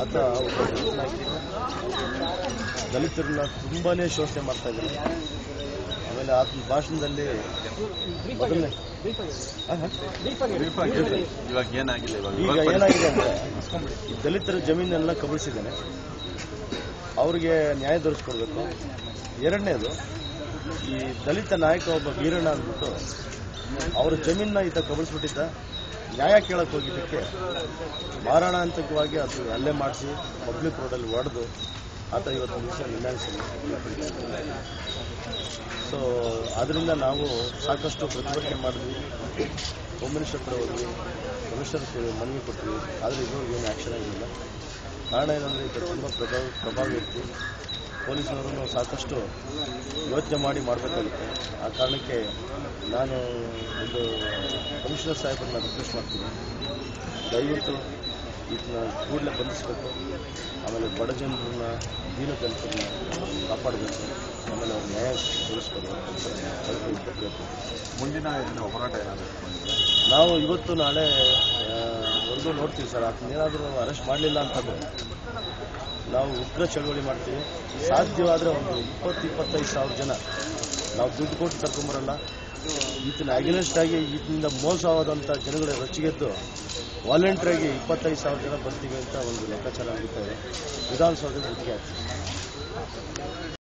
ಆತ ದಲಿತರನ್ನ ತುಂಬಾನೇ ಶೋಷಣೆ ಮಾಡ್ತಾ ಇದ್ದಾರೆ. ಆಮೇಲೆ ಆತನ ಭಾಷಣದಲ್ಲಿ ಮೊದಲನೇ ಈಗ ಏನಾಗಿದೆ ಅಂದ್ರೆ ದಲಿತರ ಜಮೀನೆಲ್ಲ ಕಬಳಿಸಿದ್ದಾನೆ, ಅವ್ರಿಗೆ ನ್ಯಾಯ ದೊರಕಿಸ್ಕೊಡ್ಬೇಕು. ಎರಡನೇದು, ಈ ದಲಿತ ನಾಯಕ ಒಬ್ಬ ವೀರಣ್ಣ ಅಂದ್ಬಿಟ್ಟು ಅವರ ಜಮೀನನ್ನ ಈತ ಕಬಳಿಸ್ಬಿಟ್ಟಿದ್ದ. ನ್ಯಾಯ ಕೇಳಕ್ ಹೋಗಿದ್ದಕ್ಕೆ ಮಾರಣಾಂತಿಕವಾಗಿ ಅದು ಹಲ್ಲೆ ಮಾಡಿಸಿ ಪಬ್ಲಿಕ್ ರೋಡಲ್ಲಿ ಹೊಡೆದು ಆತ ಇವತ್ತು ದಿವಸ ನಿಂದಾಣಿಸಿಲ್ಲ. ಸೊ ಅದರಿಂದ ನಾವು ಸಾಕಷ್ಟು ಪ್ರತಿಭಟನೆ ಮಾಡಿದ್ವಿ, ಹೋಮ್ ಮಿನಿಸ್ಟರ್ ಹತ್ರ ಹೋದ್ವಿ, ಕಮಿಷನರ್ ಮನವಿ ಕೊಟ್ವಿ. ಆದರೆ ಇದುವರೆಗೂ ಏನು ಆ್ಯಕ್ಷನ್ ಆಗಿಲ್ಲ. ಕಾರಣ ಏನಂದರೆ ಈಗ ತುಂಬ ಪ್ರಭಾವಿ ವ್ಯಕ್ತಿ, ಪೊಲೀಸರು ಸಾಕಷ್ಟು ಯೋಚನೆ ಮಾಡಿ ಮಾಡಬೇಕಾಗುತ್ತೆ. ಆ ಕಾರಣಕ್ಕೆ ನಾನು ಒಂದು ಕಮಿಷನರ್ ಸಾಹೇಬರನ್ನ ರಿಕ್ವೆಸ್ಟ್ ಮಾಡ್ತೀನಿ, ದಯವಿಟ್ಟು ಇದನ್ನ ಕೂಡಲೇ ಬಂಧಿಸಬೇಕು. ಆಮೇಲೆ ಬಡ ಜನರನ್ನ, ದೀನ ದಲಿತರನ್ನ ಕಾಪಾಡಬೇಕು. ಆಮೇಲೆ ಅವ್ರ ನ್ಯಾಯ ತಿಳಿಸ್ಕೊಡ್ಬೇಕು. ಮುಂದಿನ ಹೋರಾಟ ಏನಾದರೂ ನಾವು ಇವತ್ತು ನಾಳೆ ಒಂದು ನೋಡ್ತೀವಿ ಸರ್. ಅದನ್ನೇನಾದರೂ ಅರೆಸ್ಟ್ ಮಾಡಲಿಲ್ಲ ಅಂತಂದರೆ ನಾವು ಉಗ್ರ ಚಳವಳಿ ಮಾಡ್ತೀವಿ. ಸಾಧ್ಯವಾದರೆ ಒಂದು 20-25 ಸಾವಿರ ಜನ ನಾವು ದುಡ್ಡು ಕೊಟ್ಟು ಕರ್ಕೊಂಬರಲ್ಲ. ಈತನ ಅಗೇನೆಸ್ಟ್ ಆಗಿ ಈತನಿಂದ ಮೋಸವಾದಂಥ ಜನಗಳ ರೊಚ್ಚಿಗೆದ್ದು ವಾಲಂಟ್ರಿಯಾಗಿ 25 ಸಾವಿರ ಜನ ಬರ್ತೀವಿ ಅಂತ ಒಂದು ಲೆಕ್ಕಾಚಾರ ಆಗುತ್ತದೆ. ವಿಧಾನಸೌಧದಲ್ಲಿ ಒಟ್ಟಿಗೆ ಆಗ್ತೀವಿ.